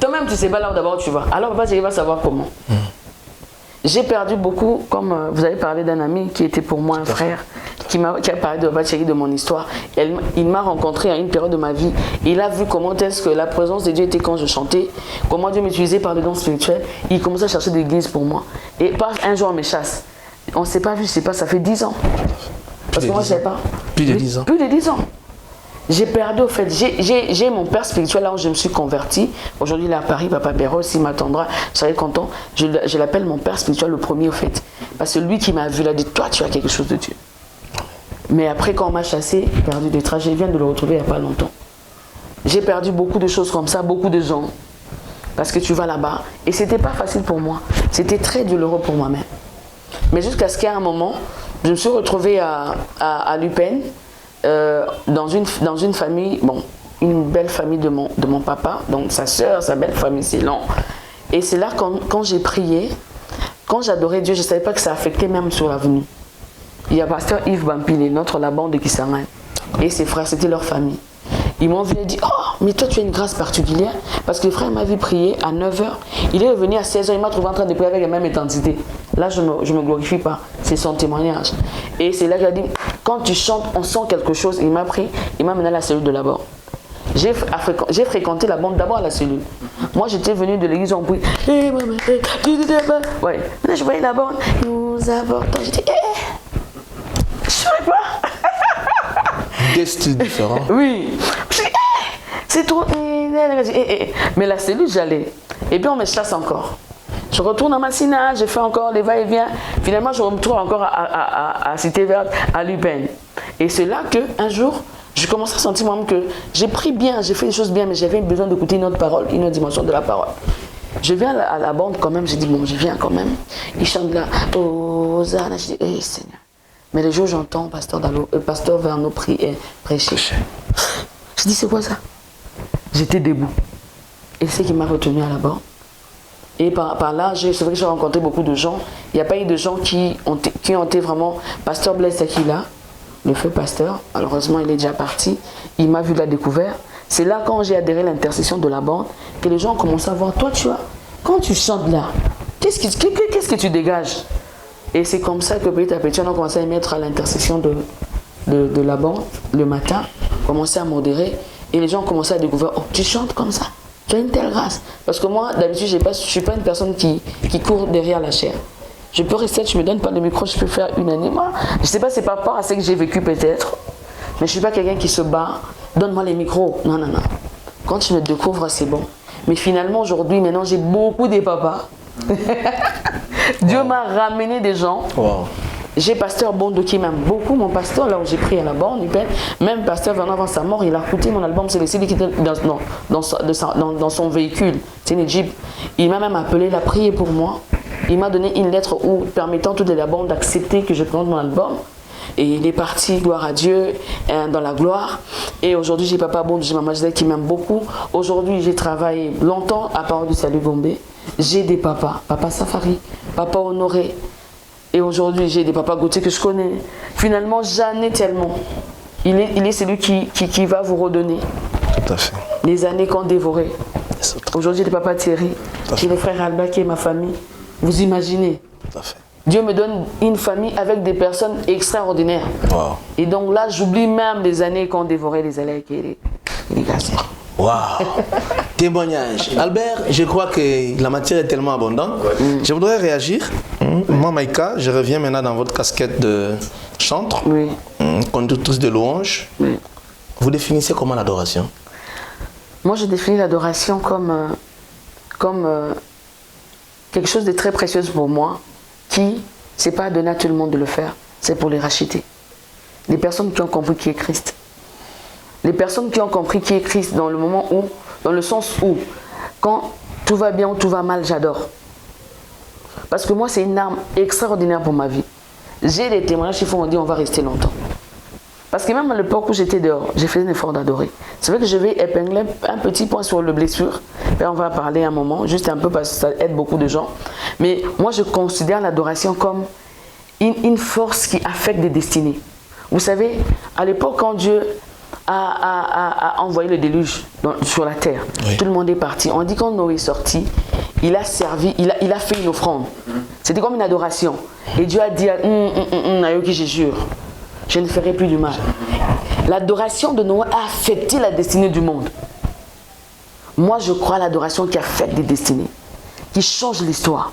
Toi-même, tu ne sais pas là où d'abord tu vas. Alors, Papa Thierry va savoir comment. J'ai perdu beaucoup, comme vous avez parlé d'un ami qui était pour moi un frère, qui a parlé de Papa Thierry, de mon histoire. Il m'a rencontré à une période de ma vie. Il a vu comment est-ce que la présence de Dieu était quand je chantais, comment Dieu m'utilisait par le don spirituel. Il commençait à chercher des églises pour moi. Et un jour, on me chasse. On ne s'est pas vu, je ne sais pas, ça fait 10 ans. Parce que moi, je ne sais pas. Plus de 10 ans. Plus de 10 ans. J'ai perdu, au fait, j'ai mon père spirituel là où je me suis converti. Aujourd'hui, il est à Paris, Papa Béraud, s'il m'attendra, je serai content. Je l'appelle mon père spirituel le premier, au fait. Parce que lui qui m'a vu, il a dit, toi, tu as quelque chose de Dieu. Mais après, quand on m'a chassé, perdu des traces, je viens de le retrouver il n'y a pas longtemps. J'ai perdu beaucoup de choses comme ça, beaucoup de gens. Parce que tu vas là-bas. Et ce n'était pas facile pour moi. C'était très douloureux pour moi-même. Mais jusqu'à ce qu'à un moment, je me suis retrouvée à Lupin, dans une famille, bon, une belle famille de mon papa, donc sa soeur, sa belle famille, c'est long. Et c'est là quand j'ai prié, quand j'adorais Dieu, je ne savais pas que ça affectait même sur l'avenue. Il y a pasteur Yves Bampile, notre la bande de Kisangani, et ses frères, c'était leur famille. Ils m'ont vu et dit, oh, mais toi tu as une grâce particulière, parce que le frère m'a vu prier à 9h, il est revenu à 16h, il m'a trouvé en train de prier avec la même intensité. Là, je me glorifie pas, c'est son témoignage. Et c'est là qu'il a dit, quand tu chantes, on sent quelque chose. Il m'a pris, il m'a mené à la cellule de la bande. J'ai fréquenté la bande d'abord à la cellule. Moi, j'étais venu de l'église en bruit. Ouais. Là, je voyais la bande, nous apportons. J'ai dit, je sais pas. Des styles différents. Oui. C'est trop. Mais la cellule, j'allais. Et puis on me chasse encore. Je retourne à Massina, je fais encore les va-et-vient. Finalement, je me retrouve encore à Cité Verte, à Lupin. Et c'est là qu'un jour, je commence à sentir moi-même que j'ai pris bien, j'ai fait des choses bien, mais j'avais besoin d'écouter une autre parole, une autre dimension de la parole. Je viens à la bande quand même, j'ai dit, bon, je viens quand même. Ils chantent là, oh, Zana, je dis, Seigneur. Mais le jour où j'entends pasteur Verno prêcher, je dis, c'est quoi ça? J'étais debout. Et c'est qui m'a retenu à la bande. Et par là, c'est vrai que j'ai rencontré beaucoup de gens. Il n'y a pas eu de gens qui ont été vraiment... Pasteur Blaise Aquila, le feu pasteur, malheureusement il est déjà parti, il m'a vu la découvert. C'est là quand j'ai adhéré à l'intercession de la bande que les gens ont commencé à voir, toi tu vois, quand tu chantes là, qu'est-ce que tu dégages? Et c'est comme ça que petit à petit on a commencé à mettre à l'intercession de la bande le matin, commencé à modérer et les gens ont commencé à découvrir, oh tu chantes comme ça? Tu as une telle grâce. Parce que moi, d'habitude, je ne suis pas une personne qui court derrière la chair. Je peux rester, je ne me donne pas le micro, je peux faire une année. Moi, je ne sais pas, c'est par rapport à ce que j'ai vécu peut-être. Mais je ne suis pas quelqu'un qui se bat. Donne-moi les micros. Non. Quand tu me découvres, c'est bon. Mais finalement, aujourd'hui, maintenant, j'ai beaucoup de papas. Dieu m'a ramené des gens. Wow. J'ai pasteur Bondo qui m'aime beaucoup, mon pasteur, là où j'ai pris à la bande, même pasteur Vernon avant sa mort, il a écouté mon album, c'est le CD qui était dans son véhicule, c'est une Jeep. Il m'a même appelé, il a prié pour moi. Il m'a donné une lettre permettant toute la bande d'accepter que je présente mon album. Et il est parti, gloire à Dieu, dans la gloire. Et aujourd'hui, j'ai Papa Bondo, j'ai Maman Gisèle qui m'aime beaucoup. Aujourd'hui, j'ai travaillé longtemps à Parole du Salut Gombe. J'ai des papas, Papa Safari, Papa Honoré. Et aujourd'hui, j'ai des papas Gauthier que je connais. Finalement, j'en ai tellement. Il est celui qui va vous redonner. Tout à fait. Les années qu'on dévorait. Aujourd'hui, j'ai des papas Thierry. J'ai le frère Alba qui est ma famille. Vous imaginez. Tout à fait. Dieu me donne une famille avec des personnes extraordinaires. Wow. Et donc là, j'oublie même les années qu'on dévorait les élèves et les garçons. Waouh. Témoignage. Albert, je crois que la matière est tellement abondante. Je voudrais réagir. Moi, Maïka, je reviens maintenant dans votre casquette de chantre, conductrice de louange. Oui. Vous définissez comment l'adoration? Moi, je définis l'adoration comme quelque chose de très précieux pour moi, qui, c'est pas donné à tout le monde de le faire, c'est pour les racheter. Les personnes qui ont compris qui est Christ. Les personnes qui ont compris qui est Christ dans le moment où, dans le sens où, quand tout va bien ou tout va mal, j'adore. Parce que moi, c'est une arme extraordinaire pour ma vie. J'ai des témoignages qui font dire on va rester longtemps. Parce que même à l'époque où j'étais dehors, j'ai fait un effort d'adorer. C'est vrai que je vais épingler un petit point sur le blessure. Et on va parler un moment, juste un peu parce que ça aide beaucoup de gens. Mais moi, je considère l'adoration comme une force qui affecte des destinées. Vous savez, à l'époque, quand Dieu a envoyé le déluge sur la terre, oui. Tout le monde est parti. On dit quand Noé est sorti, il a servi, il a fait une offrande. C'était comme une adoration. Et Dieu a dit à Nayoki, je jure, je ne ferai plus du mal. L'adoration de Noé a affecté la destinée du monde. Moi, je crois à l'adoration qui affecte des destinées, qui change l'histoire.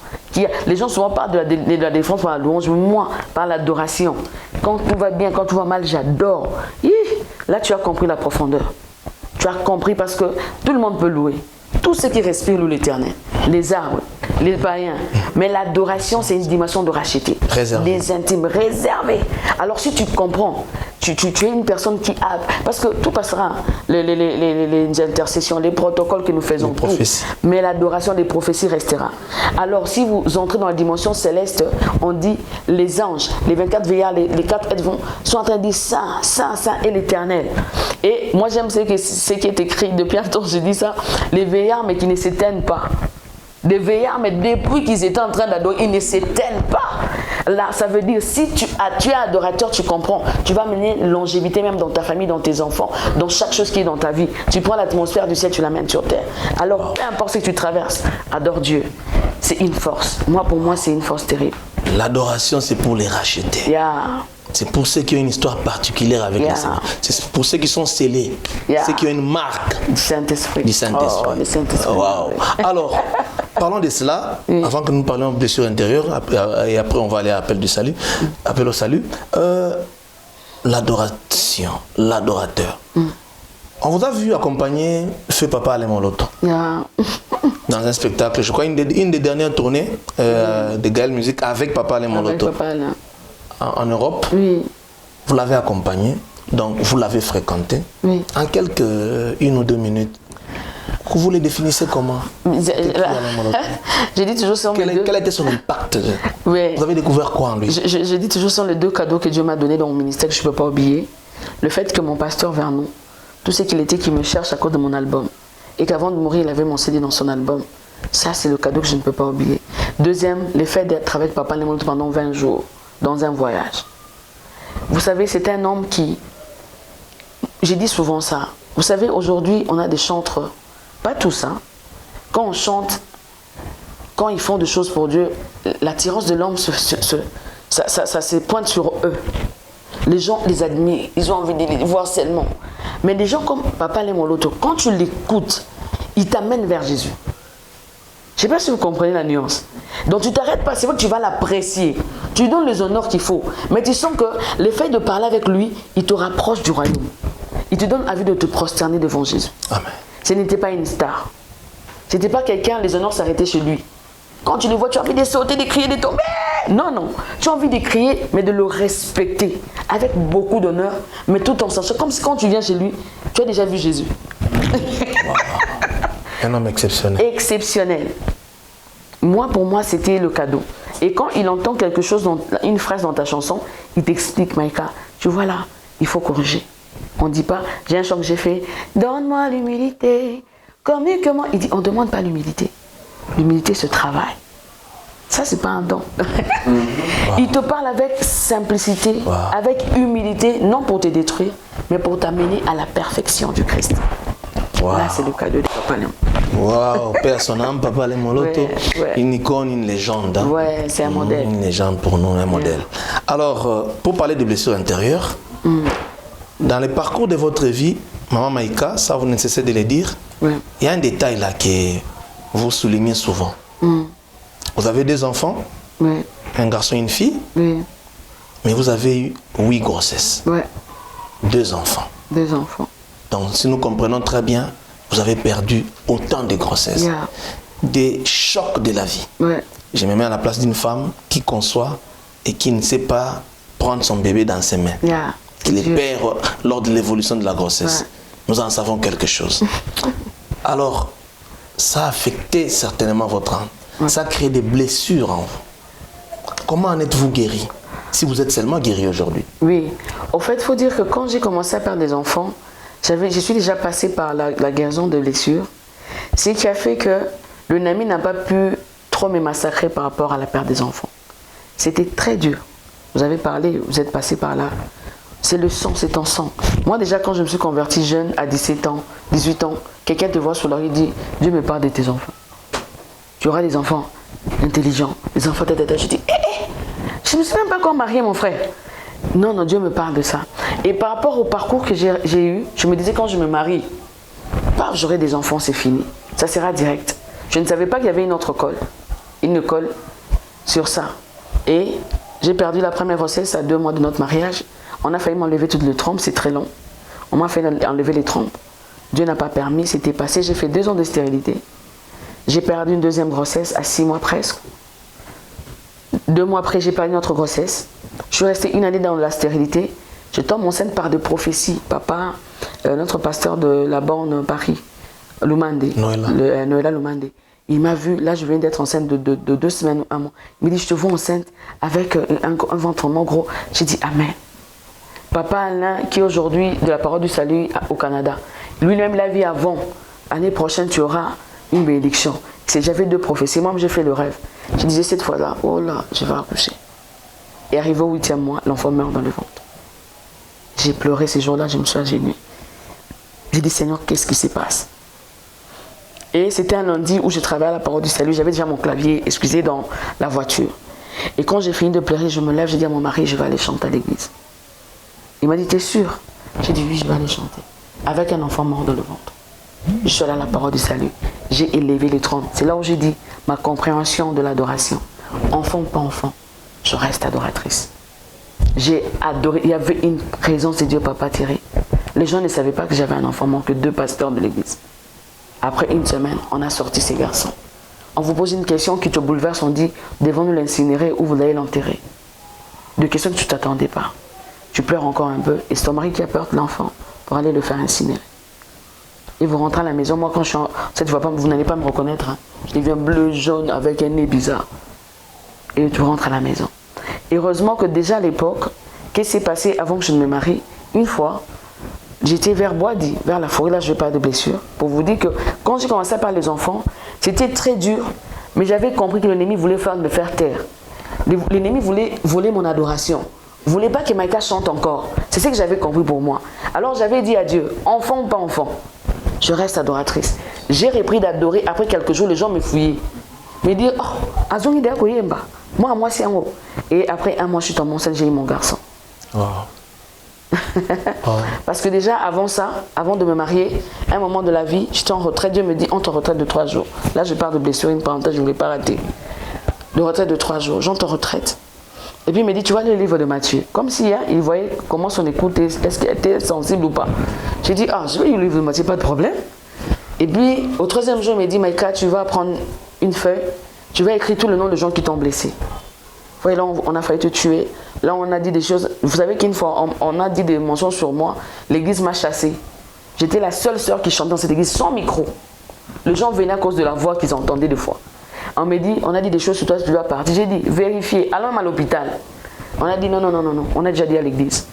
Les gens souvent parlent de la défense par la louange, mais moi, par l'adoration. Quand tout va bien, quand tout va mal, j'adore. Là, tu as compris la profondeur. Tu as compris parce que tout le monde peut louer. Tout ce qui respire loue l'Éternel. Les arbres, les païens. Mais l'adoration, c'est une dimension de racheter. Réservé. Des intimes, réservés. Alors si tu comprends, tu es une personne qui a... Parce que tout passera, les intercessions, les protocoles que nous faisons, tout, mais l'adoration des prophéties restera. Alors si vous entrez dans la dimension céleste, on dit les anges, les 24 veillards, les 4 êtres sont en train de dire Saint, Saint, Saint et l'Éternel. Et moi j'aime ce qui est écrit, depuis un temps je dis ça, les veillards mais qui ne s'éteignent pas. Des veillards, mais depuis qu'ils étaient en train d'adorer, ils ne s'éteignent pas. Là, ça veut dire, si tu es adorateur, tu comprends. Tu vas mener longévité même dans ta famille, dans tes enfants, dans chaque chose qui est dans ta vie. Tu prends l'atmosphère du ciel, tu l'amènes sur terre. Alors, peu importe ce que tu traverses, adore Dieu. C'est une force. Moi, pour moi, c'est une force terrible. L'adoration, c'est pour les racheter. Yeah. C'est pour ceux qui ont une histoire particulière avec le Seigneur. C'est pour ceux qui sont scellés. Ceux qui ont une marque du Saint-Esprit. Du Saint-Esprit. Oh, Saint-Esprit. Wow. Alors, parlons de cela, avant que nous parlions de blessure intérieure, et après on va aller à l'appel du salut, appel au salut. L'adoration, l'adorateur. On vous a vu accompagner Feu Papa Alemoloto. Dans un spectacle, je crois, une des dernières tournées de Gaël Musique avec Papa Alemoloto. En Europe, oui. Vous l'avez accompagné, donc vous l'avez fréquenté. Oui. En une ou deux minutes, vous les définissez comment? J'ai dit toujours sur quel a été son impact? Oui. Vous avez découvert quoi en lui? Je dis toujours sur les 2 cadeaux que Dieu m'a donnés dans mon ministère que je ne peux pas oublier. Le fait que mon pasteur Vernon, tout ce qu'il était qui me cherche à cause de mon album, et qu'avant de mourir, il avait mon CD dans son album. Ça, c'est le cadeau que je ne peux pas oublier. Deuxième, le fait d'être avec Papa Alemoloto pendant 20 jours. Dans un voyage. Vous savez, c'est un homme qui... J'ai dit souvent ça. Vous savez, aujourd'hui, on a des chantres, pas tous, hein. Quand on chante, quand ils font des choses pour Dieu, l'attirance de l'homme ça se pointe sur eux. Les gens les admirent, ils ont envie de les voir seulement. Mais des gens comme Papa Alemoloto, quand tu l'écoutes, il t'amène vers Jésus. Je ne sais pas si vous comprenez la nuance. Donc tu t'arrêtes pas, c'est vrai que tu vas l'apprécier. Tu lui donnes les honneurs qu'il faut. Mais tu sens que le fait de parler avec lui, il te rapproche du royaume. Il te donne envie de te prosterner devant Jésus. Amen. Ce n'était pas une star. Ce n'était pas quelqu'un, les honneurs s'arrêtaient chez lui. Quand tu le vois, tu as envie de sauter, de crier, de tomber. Non, non. Tu as envie de crier, mais de le respecter. Avec beaucoup d'honneur, mais tout en sachant. Comme si quand tu viens chez lui, tu as déjà vu Jésus. Wow. Un homme exceptionnel. Exceptionnel. Moi, pour moi, c'était le cadeau. Et quand il entend quelque chose, une phrase dans ta chanson, il t'explique, Maïka, tu vois là, il faut corriger. On ne dit pas, j'ai un chant que j'ai fait, donne-moi l'humilité, comme mieux que moi. Il dit, on ne demande pas l'humilité. L'humilité se travaille. Ça, c'est pas un don. Wow. Il te parle avec simplicité, wow. Avec humilité, non pour te détruire, mais pour t'amener à la perfection du Christ. Wow. Là, c'est le cadeau de Papa Alemoloto. Waouh, Père son âme, Papa Alemoloto, ouais. Une icône, une légende. Hein? Ouais, c'est un modèle. Une légende pour nous, un modèle. Alors, pour parler de blessures intérieures, dans le parcours de votre vie, Maman Maïka, ça vous ne cessez de le dire, il y a un détail là que vous soulignez souvent. Vous avez 2 enfants, un garçon et une fille, mais vous avez eu 8 grossesses. 2 enfants. 2 enfants. Donc, si nous comprenons très bien, vous avez perdu autant de grossesses, des chocs de la vie. Je me mets à la place d'une femme qui conçoit et qui ne sait pas prendre son bébé dans ses mains, qui les perd lors de l'évolution de la grossesse. Nous en savons quelque chose. Alors, ça a affecté certainement votre âme. Ça a créé des blessures en vous. Comment en êtes-vous guéri? si vous êtes seulement guéri aujourd'hui? Oui. Au fait, il faut dire que quand j'ai commencé à perdre des enfants, je suis déjà passée par la guérison de blessures. Ce qui a fait que le Nami n'a pas pu trop me massacrer par rapport à la perte des enfants. C'était très dur. Vous avez parlé, vous êtes passé par là. C'est le sang, c'est ton sang. Moi déjà quand je me suis convertie jeune, à 17 ans, 18 ans, quelqu'un te voit sur la rue et dit, Dieu me parle de tes enfants. Tu auras des enfants intelligents, des enfants tête. Je dis, je ne me suis même pas encore mariée mon frère. Non, non, Dieu me parle de ça. Et par rapport au parcours que j'ai eu, je me disais quand je me marie, j'aurai des enfants, c'est fini. Ça sera direct. Je ne savais pas qu'il y avait une autre colle. Une colle sur ça. Et j'ai perdu la première grossesse à 2 mois de notre mariage. On a failli m'enlever toutes les trompes, c'est très long. On m'a fait enlever les trompes. Dieu n'a pas permis, c'était passé. J'ai fait 2 ans de stérilité. J'ai perdu une deuxième grossesse à 6 mois presque. 2 mois après, j'ai perdu une autre grossesse. Je suis restée 1 année dans la stérilité. Je tombe enceinte par des prophéties. Papa, notre pasteur de la borne Paris, Lumande, Noëlla Lumande, il m'a vu, là je viens d'être enceinte de 2 semaines ou 1 mois. Il me dit, je te vois enceinte avec un ventre gros. J'ai dit, Amen. Papa Alain, qui est aujourd'hui de la parole du salut au Canada, lui-même l'a vu avant. L'année prochaine, tu auras une bénédiction. J'avais 2 prophéties. Moi, j'ai fait le rêve. Je disais cette fois-là, oh là, je vais accoucher. Et arrivé au 8e mois, l'enfant meurt dans le ventre. J'ai pleuré ces jours-là, je me suis agenouillée. J'ai dit, Seigneur, qu'est-ce qui se passe? Et c'était un lundi où je travaillais à la parole du salut. J'avais déjà mon clavier, excusez, dans la voiture. Et quand j'ai fini de pleurer, je me lève, je dis à mon mari, je vais aller chanter à l'église. Il m'a dit, t'es sûr? J'ai dit, oui, je vais aller chanter. Avec un enfant mort dans le ventre. Je suis allée à la parole du salut. J'ai élevé les trônes. C'est là où j'ai dit ma compréhension de l'adoration. Enfant ou pas enfant, je reste adoratrice. J'ai adoré. Il y avait une présence de Dieu, Papa Thierry. Les gens ne savaient pas que j'avais un enfant mort, que 2 pasteurs de l'église. Après 1 semaine, on a sorti ces garçons. On vous pose une question qui te bouleverse, on dit, devons-nous l'incinérer ou vous allez l'enterrer? 2 questions que tu ne t'attendais pas. Tu pleures encore un peu et c'est ton mari qui a peur de l'enfant pour aller le faire incinérer. Et vous rentrez à la maison, moi quand je suis en... Cette fois, vous n'allez pas me reconnaître. Hein. Je deviens bleu, jaune, avec un nez bizarre. Et tu rentres à la maison. Heureusement que déjà à l'époque, qu'est-ce qui s'est passé avant que je ne me marie? Une fois, j'étais vers Boadi, vers la forêt, là je n'ai pas de blessure. Pour vous dire que quand j'ai commencé à parler des enfants, c'était très dur. Mais j'avais compris que l'ennemi voulait me faire taire. L'ennemi voulait voler mon adoration. Il ne voulait pas que Maïka chante encore. C'est ce que j'avais compris pour moi. Alors j'avais dit à Dieu, enfant ou pas enfant, je reste adoratrice. J'ai repris d'adorer. Après quelques jours, les gens me fouillaient. Me dire, oh, Azongi de Koyemba. Moi, c'est un mot. Et après 1 mois, je suis tombée enceinte, j'ai eu mon garçon. Wow. Parce que déjà, avant ça, avant de me marier, à un moment de la vie, j'étais en retraite. Dieu me dit, on te retraite de 3 jours. Là, je parle de blessure, une parenthèse, je ne voulais pas rater. De retraite de 3 jours. J'en te retraite. Et puis il me dit, tu vois le livre de Matthieu. Comme si hein, il voyait comment son écoute, est-ce qu'elle était sensible ou pas. J'ai dit, je vais lire le livre de Matthieu, pas de problème. Et puis au 3e jour, il m'a dit, Maïka, tu vas prendre une feuille, tu vas écrire tout le nom de gens qui t'ont blessé. Vous voyez, là, on a failli te tuer. Là, on a dit des choses. Vous savez qu'une fois, on a dit des mentions sur moi. L'église m'a chassée. J'étais la seule sœur qui chantait dans cette église sans micro. Les gens venaient à cause de la voix qu'ils entendaient des fois. On a dit des choses sur toi, tu dois partir. J'ai dit, vérifiez, allons à l'hôpital. On a dit, non, on a déjà dit à l'église.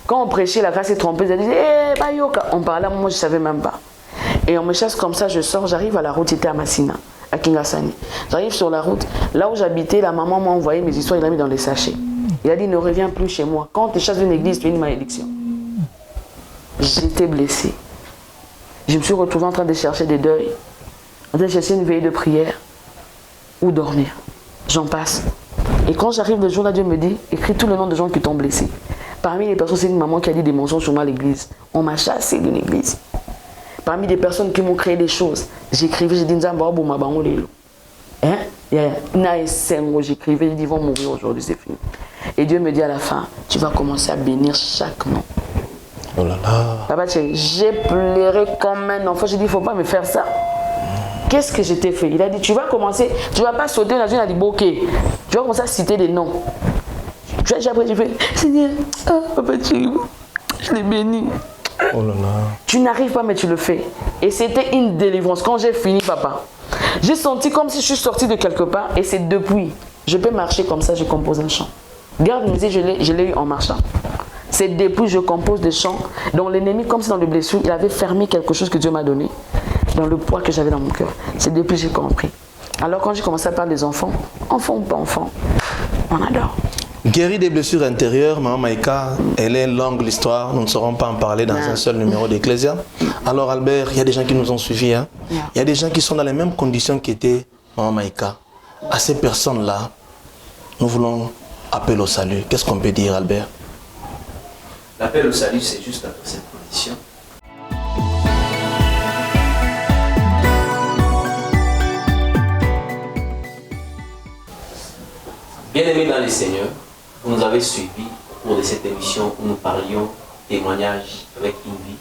Quand on prêchait, la grâce est trompée, elle disait, Bayoka. On parlait, moi je ne savais même pas. Et on me chasse comme ça, je sors, j'arrive à la route, j'étais à Massina, à Kingasani. J'arrive sur la route, là où j'habitais, la maman m'a envoyé mes histoires, il l'a mis dans les sachets. Il a dit, ne reviens plus chez moi. Quand on te chasse d'une église, tu es une malédiction. J'étais blessée. Je me suis retrouvée en train de chercher des deuils, en train de chercher une veille de prière. Ou dormir. J'en passe. Et quand j'arrive le jour là, Dieu me dit, écris tout le nom de gens qui t'ont blessé. Parmi les personnes, c'est une maman qui a dit des mensonges sur moi à l'église. On m'a chassé d'une église. Parmi des personnes qui m'ont créé des choses, j'écrivais, j'ai dit, j'écrivais, j'ai dit, ils vont mourir aujourd'hui, c'est fini. Et Dieu me dit à la fin, tu vas commencer à bénir chaque nom. Oh là là. Papa, j'ai pleuré comme un enfant. J'ai dit, il ne faut pas me faire ça. Qu'est-ce que je t'ai fait? Il a dit, tu vas commencer, tu ne vas pas sauter dans une a dit, bon, ok. Tu vas commencer à citer des noms. Après, j'ai fait, Seigneur, Papa, je l'ai béni. Oh là là. Tu n'arrives pas, mais tu le fais. Et c'était une délivrance. Quand j'ai fini, papa, j'ai senti comme si je suis sortie de quelque part. Et c'est depuis, je peux marcher comme ça, je compose un chant. Garde musée, je l'ai eu en marchant. C'est depuis que je compose des chants. Donc l'ennemi, comme c'est dans le blessure, il avait fermé quelque chose que Dieu m'a donné dans le poids que j'avais dans mon cœur. C'est depuis que j'ai compris. Alors quand j'ai commencé à parler des enfants, enfants ou pas enfants, on adore. Guérie des blessures intérieures, Maman Maïka, elle est longue l'histoire, nous ne saurons pas en parler dans un seul numéro d'Ecclésia. Alors Albert, il y a des gens qui nous ont suivis, hein? Il y a des gens qui sont dans les mêmes conditions qu'était Maman Maïka. À ces personnes-là, nous voulons appeler au salut. Qu'est-ce qu'on peut dire, Albert? L'appel au salut, c'est juste après cette condition. Bien-aimés dans les Seigneurs, vous nous avez suivis au cours de cette émission où nous parlions témoignage avec une vie.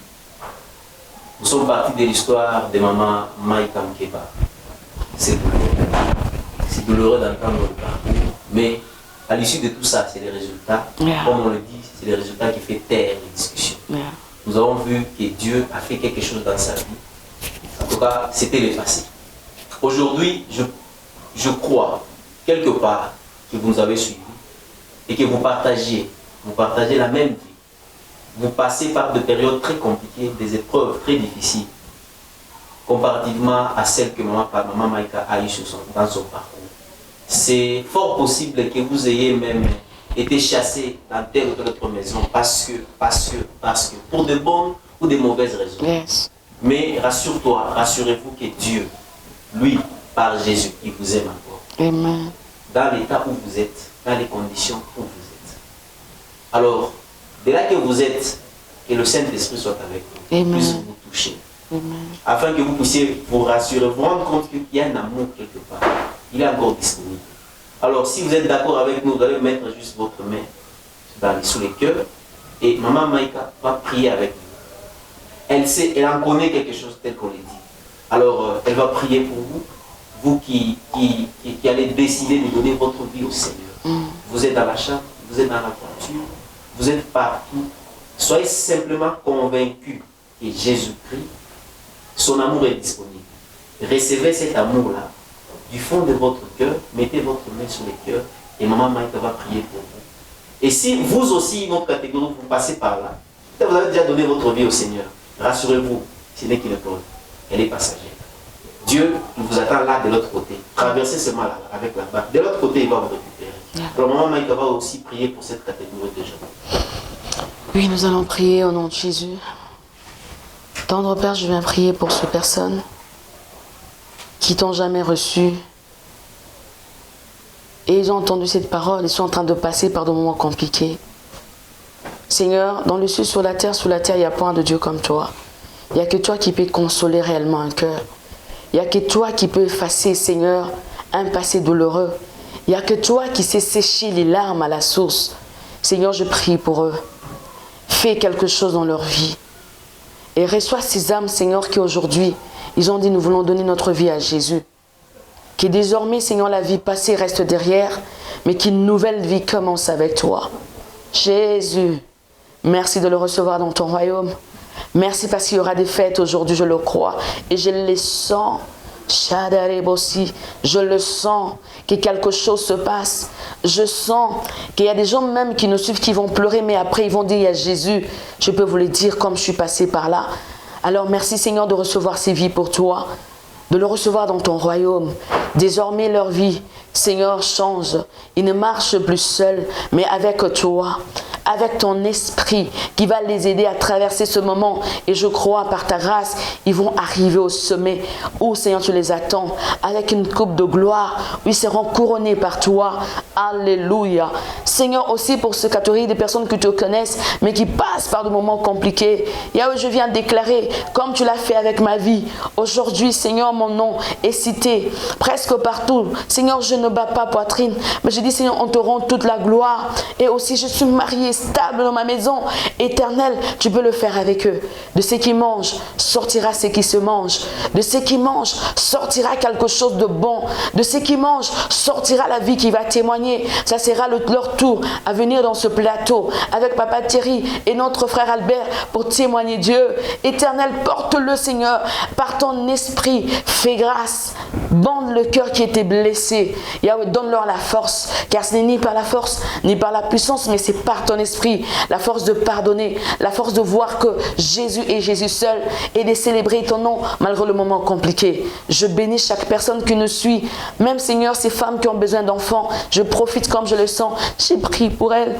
Nous sommes partis de l'histoire de maman Maïka Mkeba. C'est douloureux. C'est douloureux d'entendre le parcours, mais à l'issue de tout ça, c'est les résultats. Comme on le dit, c'est les résultats qui font taire les discussions. Nous avons vu que Dieu a fait quelque chose dans sa vie. En tout cas, c'était le passé. Aujourd'hui, je crois, quelque part, que vous nous avez suivis et que vous partagez la même vie. Vous passez par des périodes très compliquées, des épreuves très difficiles, comparativement à celles que maman Maïka a eues dans son parcours. C'est fort possible que vous ayez même été chassé dans telle ou telle autre maison parce que, pour de bonnes ou de mauvaises raisons. Yes. Mais rassure-toi, rassurez-vous que Dieu, lui, par Jésus, il vous aime encore. Amen. Dans l'état où vous êtes, dans les conditions où vous êtes. Alors, de là que vous êtes, que le Saint-Esprit soit avec vous, Amen. puisse vous toucher. Amen. Afin que vous puissiez vous rassurer, vous rendre compte qu'il y a un amour quelque part. Il est encore disponible. Alors, si vous êtes d'accord avec nous, vous allez mettre juste votre main sous les cœurs et maman Maïka va prier avec vous. Elle en connaît quelque chose tel qu'on l'a dit. Alors, elle va prier pour vous. Vous qui allez décider de donner votre vie au Seigneur. Vous êtes dans la chambre, vous êtes dans la voiture, vous êtes partout. Soyez simplement convaincus que Jésus-Christ, son amour est disponible. Recevez cet amour-là du fond de votre cœur, mettez votre main sur le cœur et maman Maïka va prier pour vous. Et si vous aussi, une autre catégorie, vous passez par là, vous avez déjà donné votre vie au Seigneur, rassurez-vous, ce n'est qu'une épreuve, elle est passagère. Dieu vous attend là de l'autre côté. Traversez ce mal avec la barque. De l'autre côté, il va vous récupérer. Alors, maman Maïka va aussi prier pour cette catégorie de gens. Oui, nous allons prier au nom de Jésus. Tendre Père, je viens prier pour ces personnes qui t'ont jamais reçu. Et ils ont entendu cette parole, ils sont en train de passer par des moments compliqués. Seigneur, dans le ciel, sur la terre, il n'y a point de Dieu comme toi. Il n'y a que toi qui peux consoler réellement un cœur. Il n'y a que toi qui peux effacer, Seigneur, un passé douloureux. Il n'y a que toi qui sais sécher les larmes à la source. Seigneur, je prie pour eux. Fais quelque chose dans leur vie. Et reçois ces âmes, Seigneur, qui aujourd'hui, ils ont dit, nous voulons donner notre vie à Jésus. Que désormais, Seigneur, la vie passée reste derrière, mais qu'une nouvelle vie commence avec toi. Jésus, merci de le recevoir dans ton royaume. Merci parce qu'il y aura des fêtes aujourd'hui, je le crois. Et je les sens. Je le sens que quelque chose se passe. Je sens qu'il y a des gens même qui nous suivent, qui vont pleurer, mais après ils vont dire, il y a Jésus. Je peux vous le dire comme je suis passé par là. Alors merci Seigneur de recevoir ces vies pour toi, de le recevoir dans ton royaume. Désormais leur vie, Seigneur, change. Ils ne marchent plus seuls, mais avec toi, avec ton esprit qui va les aider à traverser ce moment. Et je crois, par ta grâce, ils vont arriver au sommet où, Seigneur, tu les attends, avec une coupe de gloire, où ils seront couronnés par toi. Alléluia. Seigneur, aussi pour ce catégorie des personnes que tu connaisses, mais qui passent par des moments compliqués. Yahweh, je viens déclarer, comme tu l'as fait avec ma vie, aujourd'hui, Seigneur, mon nom est cité presque partout. Seigneur, je ne bats pas poitrine, mais je dis, Seigneur, on te rend toute la gloire. Et aussi, je suis mariée, stable dans ma maison éternelle. Tu peux le faire avec eux. De ce qui mangent, sortira ce qui se mange. De ce qui mangent, sortira quelque chose de bon. De ce qui mangent, sortira la vie qui va témoigner. Ça sera leur tour à venir dans ce plateau avec Papa Thierry et notre frère Albert pour témoigner Dieu. Éternel, porte-le, Seigneur, par ton esprit. Fais grâce. bande le cœur qui était blessé. Yahweh, donne-leur la force, car ce n'est ni par la force, ni par la puissance, mais c'est par ton esprit. La force de pardonner, la force de voir que Jésus est Jésus seul et de célébrer ton nom malgré le moment compliqué. Je bénis chaque personne qui nous suit. Même Seigneur, ces femmes qui ont besoin d'enfants, je profite comme je le sens. J'ai prié pour elles.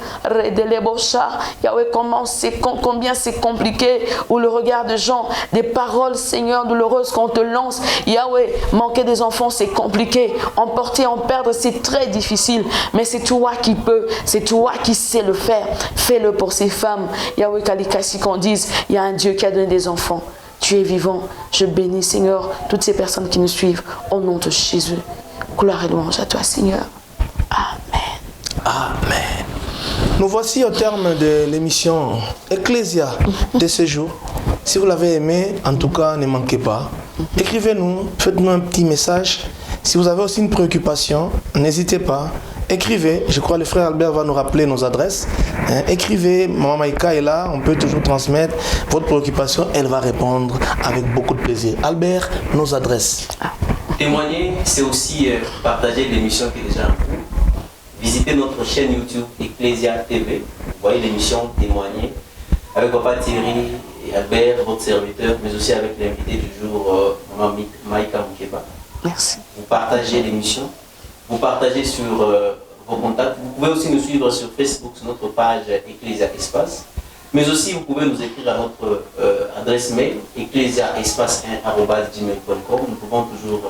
Yahweh, combien c'est compliqué, ou le regard de gens, des paroles, Seigneur, douloureuses qu'on te lance. Yahweh, manquer des enfants, c'est compliqué. Emporter, en perdre, c'est très difficile. Mais c'est toi qui peux, c'est toi qui sais le faire. Fais-le pour ces femmes. Yahweh, Kalikasi, qu'on dise, il y a un Dieu qui a donné des enfants. Tu es vivant. Je bénis, Seigneur, toutes ces personnes qui nous suivent. Au nom de Jésus. Gloire et louange à toi, Seigneur. Amen. Amen. Nous voici au terme de l'émission Ecclésia de ce jour. Si vous l'avez aimé, en tout cas, ne manquez pas. Écrivez-nous, faites-nous un petit message. Si vous avez aussi une préoccupation, n'hésitez pas. Écrivez, je crois que le frère Albert va nous rappeler nos adresses. Écrivez, Maman Maïka est là, on peut toujours transmettre votre préoccupation, elle va répondre avec beaucoup de plaisir. Albert, nos adresses. Témoigner, c'est aussi partager l'émission qui est déjà en cours. Visitez notre chaîne YouTube Ecclésia TV. Vous voyez l'émission Témoigner avec Papa Thierry et Albert, votre serviteur, mais aussi avec l'invité du jour, Maman Maïka Moukeba. Merci. Vous partagez l'émission, vous partagez sur vos contacts. Vous pouvez aussi nous suivre sur Facebook, sur notre page Ecclésia Espace. Mais aussi, vous pouvez nous écrire à notre adresse mail ecclesiaespace1@gmail.com. Nous pouvons toujours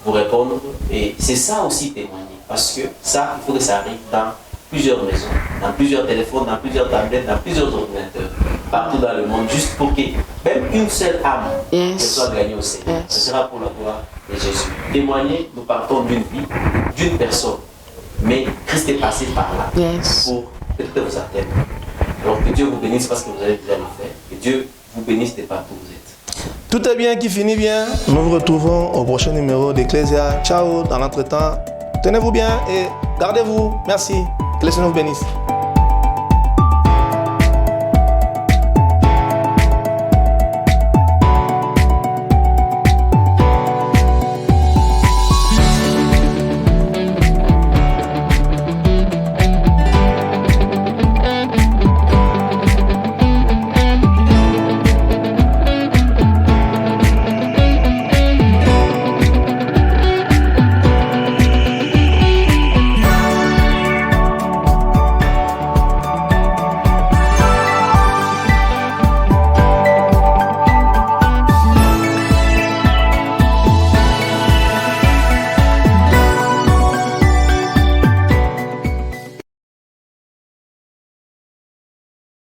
vous répondre. Et c'est ça aussi témoigner. Parce que ça, il faut que ça arrive dans plusieurs maisons, dans plusieurs téléphones, dans plusieurs tablettes, dans plusieurs ordinateurs, partout dans le monde, juste pour que même une seule âme soit gagnée au Seigneur. Ce sera pour la gloire de Jésus. Témoigner, nous partons d'une vie, d'une personne. Mais Christ est passé par là pour peut-être vous atteindre. Alors que Dieu vous bénisse parce que vous avez déjà le fait. Que Dieu vous bénisse de partout où vous êtes. Tout est bien qui finit bien. Nous vous retrouvons au prochain numéro d'Ecclésia. Ciao, dans l'entretemps. Tenez-vous bien et gardez-vous. Merci. Que le Seigneur vous bénisse.